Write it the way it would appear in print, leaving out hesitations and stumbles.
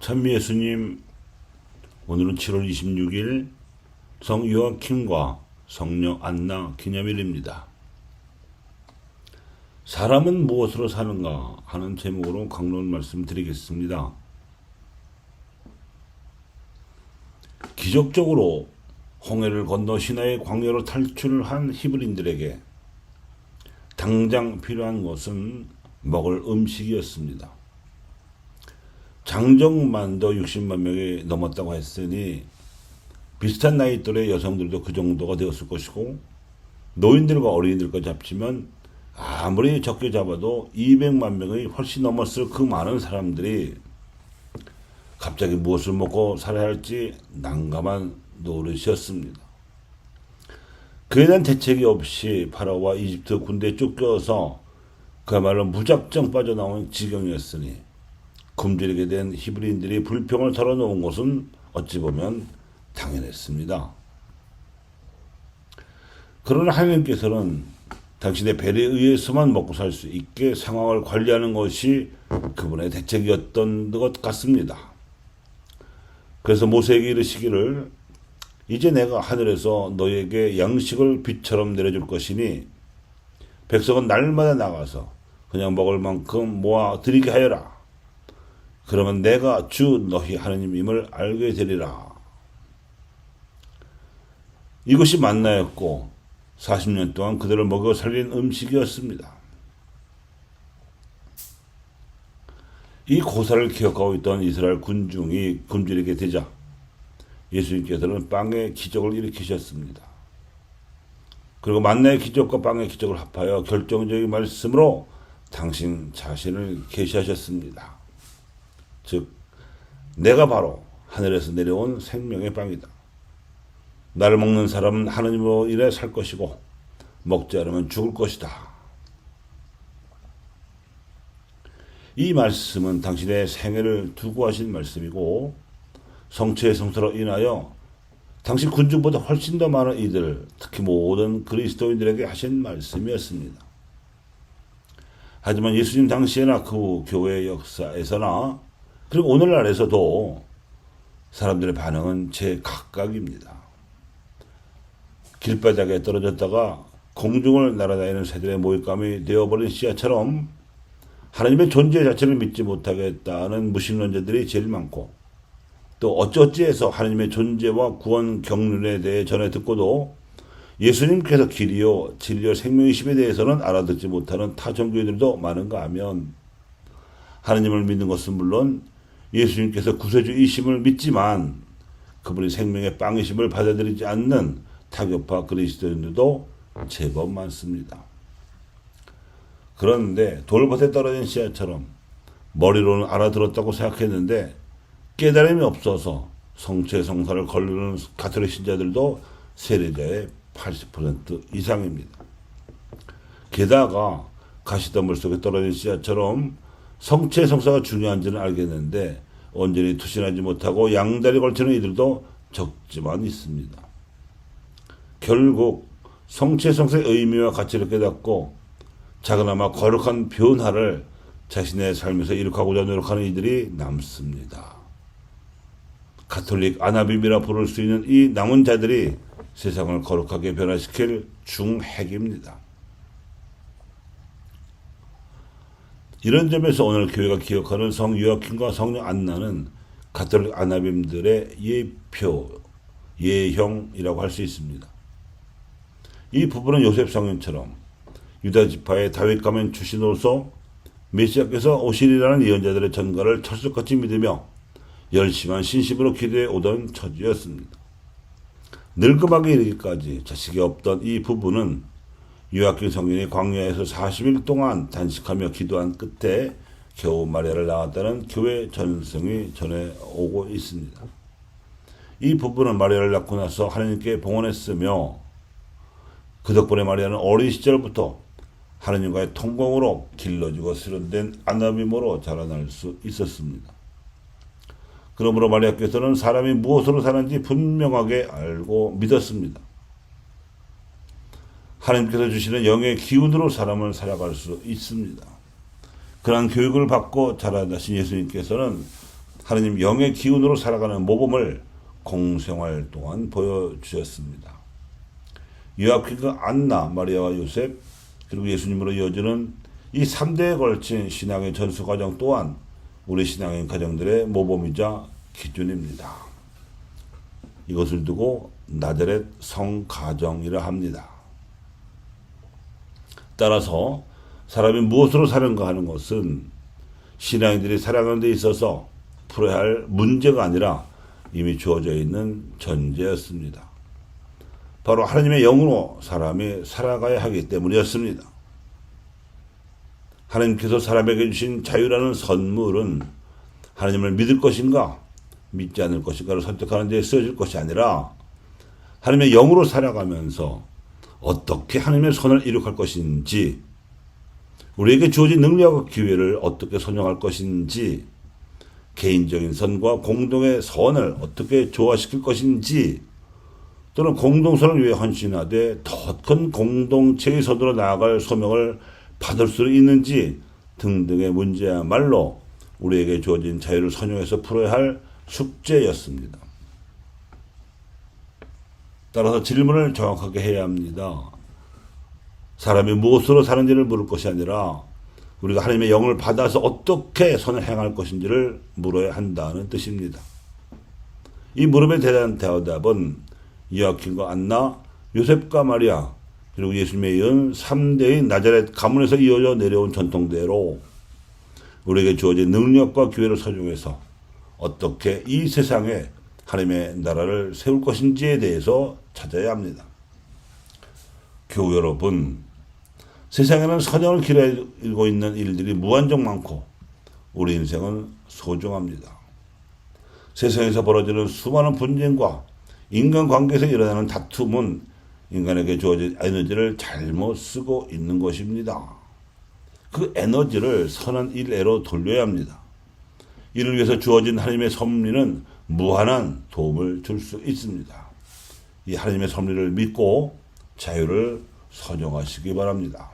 찬미 예수님, 오늘은 7월 26일 성 요아킴과 성녀 안나 기념일입니다. 사람은 무엇으로 사는가 하는 제목으로 강론 말씀드리겠습니다. 기적적으로 홍해를 건너 시나의 광야로 탈출한 히브리인들에게 당장 필요한 것은 먹을 음식이었습니다. 장정만도 60만 명이 넘었다고 했으니 비슷한 나이 또래 여성들도 그 정도가 되었을 것이고, 노인들과 어린이들까지 합치면 아무리 적게 잡아도 200만 명이 훨씬 넘었을 그 많은 사람들이 갑자기 무엇을 먹고 살아야 할지 난감한 노릇이었습니다. 그에 대한 대책이 없이 파라오와 이집트 군대에 쫓겨서 그야말로 무작정 빠져나온 지경이었으니 굶주리게 된 히브리인들이 불평을 털어놓은 것은 어찌 보면 당연했습니다. 그러나 하나님께서는 당신의 배려에 의해서만 먹고 살 수 있게 상황을 관리하는 것이 그분의 대책이었던 것 같습니다. 그래서 모세에게 이르시기를, 이제 내가 하늘에서 너에게 양식을 비처럼 내려줄 것이니 백성은 날마다 나가서 그냥 먹을 만큼 모아 드리게 하여라. 그러면 내가 주 너희 하나님임을 알게 되리라. 이것이 만나였고 40년 동안 그들을 먹여 살린 음식이었습니다. 이 고사를 기억하고 있던 이스라엘 군중이 굶주리게 되자 예수님께서는 빵의 기적을 일으키셨습니다. 그리고 만나의 기적과 빵의 기적을 합하여 결정적인 말씀으로 당신 자신을 계시하셨습니다. 즉, 내가 바로 하늘에서 내려온 생명의 빵이다. 나를 먹는 사람은 하나님으로 인해 살 것이고 먹지 않으면 죽을 것이다. 이 말씀은 당신의 생애를 두고 하신 말씀이고, 성체의 성사로 인하여 당신 군중보다 훨씬 더 많은 이들, 특히 모든 그리스도인들에게 하신 말씀이었습니다. 하지만 예수님 당시에나 그 교회의 역사에서나 그리고 오늘날에서도 사람들의 반응은 제각각입니다. 길바닥에 떨어졌다가 공중을 날아다니는 새들의 모잇감이 되어버린 씨앗처럼 하나님의 존재 자체를 믿지 못하겠다는 무신론자들이 제일 많고, 또 어찌어찌해서 하나님의 존재와 구원 경륜에 대해 전해 듣고도 예수님께서 길이요 진리요 생명이심에 대해서는 알아듣지 못하는 타종교인들도 많은가 하면, 하나님을 믿는 것은 물론 예수님께서 구세주이심을 믿지만 그분이 생명의 빵이심을 받아들이지 않는 타교파 그리스도인들도 제법 많습니다. 그런데 돌밭에 떨어진 씨앗처럼 머리로는 알아들었다고 생각했는데 깨달음이 없어서 성체성사를 거르는 가톨릭 신자들도 세례자의 80% 이상입니다. 게다가 가시덤불 속에 떨어진 씨앗처럼 성체성사가 중요한지는 알겠는데 온전히 투신하지 못하고 양다리 걸치는 이들도 적지만 있습니다. 결국 성체성사의 의미와 가치를 깨닫고 작은아마 거룩한 변화를 자신의 삶에서 이룩하고자 노력하는 이들이 남습니다. 가톨릭 아나빔이라 부를 수 있는 이 남은 자들이 세상을 거룩하게 변화시킬 중핵입니다. 이런 점에서 오늘 교회가 기억하는 성 요아킴과 성녀 안나는 가톨릭 아나빔들의 예표, 예형이라고 할 수 있습니다. 이 부부는 요셉 성인처럼 유다 지파의 다윗 가문 출신으로서 메시아께서 오시리라는 예언자들의 전가를 철석같이 믿으며 열심한 신심으로 기도해 오던 처지였습니다. 늙음하게 이르기까지 자식이 없던 이 부부는 요아킴 성인이 광야에서 40일 동안 단식하며 기도한 끝에 겨우 마리아를 낳았다는 교회 전승이 전해오고 있습니다. 이 부부는 마리아를 낳고 나서 하나님께 봉헌했으며 그 덕분에 마리아는 어린 시절부터 하나님과의 통공으로 길러지고 수련된 아나빔으로 자라날 수 있었습니다. 그러므로 마리아께서는 사람이 무엇으로 사는지 분명하게 알고 믿었습니다. 하나님께서 주시는 영의 기운으로 사람을 살아갈 수 있습니다. 그러한 교육을 받고 자라나신 예수님께서는 하느님 영의 기운으로 살아가는 모범을 공생활 동안 보여주셨습니다. 요아킨과 안나, 마리아와 요셉, 그리고 예수님으로 이어지는 이 3대에 걸친 신앙의 전수 과정 또한 우리 신앙인 가정들의 모범이자 기준입니다. 이것을 두고 나자렛 성가정이라 합니다. 따라서 사람이 무엇으로 사는가 하는 것은 신앙인들이 살아가는 데 있어서 풀어야 할 문제가 아니라 이미 주어져 있는 전제였습니다. 바로 하나님의 영으로 사람이 살아가야 하기 때문이었습니다. 하나님께서 사람에게 주신 자유라는 선물은 하나님을 믿을 것인가 믿지 않을 것인가를 선택하는 데 쓰여질 것이 아니라 하나님의 영으로 살아가면서 어떻게 하나님의 선을 이룩할 것인지, 우리에게 주어진 능력과 기회를 어떻게 선용할 것인지, 개인적인 선과 공동의 선을 어떻게 조화시킬 것인지, 또는 공동선을 위해 헌신하되 더 큰 공동체의 선으로 나아갈 소명을 받을 수 있는지 등등의 문제야말로 우리에게 주어진 자유를 선용해서 풀어야 할 숙제였습니다. 따라서 질문을 정확하게 해야 합니다. 사람이 무엇으로 사는지를 물을 것이 아니라 우리가 하나님의 영을 받아서 어떻게 선을 행할 것인지를 물어야 한다는 뜻입니다. 이 물음에 대한 대답은 요아킨과 안나, 요셉과 마리아, 그리고 예수님에 이은 3대의 나자렛 가문에서 이어져 내려온 전통대로 우리에게 주어진 능력과 기회를 선용해서 어떻게 이 세상에 하나님의 나라를 세울 것인지에 대해서 찾아야 합니다. 교우 여러분, 세상에는 선행을 기다리고 있는 일들이 무한정 많고 우리 인생은 소중합니다. 세상에서 벌어지는 수많은 분쟁과 인간관계에서 일어나는 다툼은 인간에게 주어진 에너지를 잘못 쓰고 있는 것입니다. 그 에너지를 선한 일애로 돌려야 합니다. 이를 위해서 주어진 하나님의 섭리는 무한한 도움을 줄 수 있습니다. 이 하나님의 섭리를 믿고 자유를 선용하시기 바랍니다.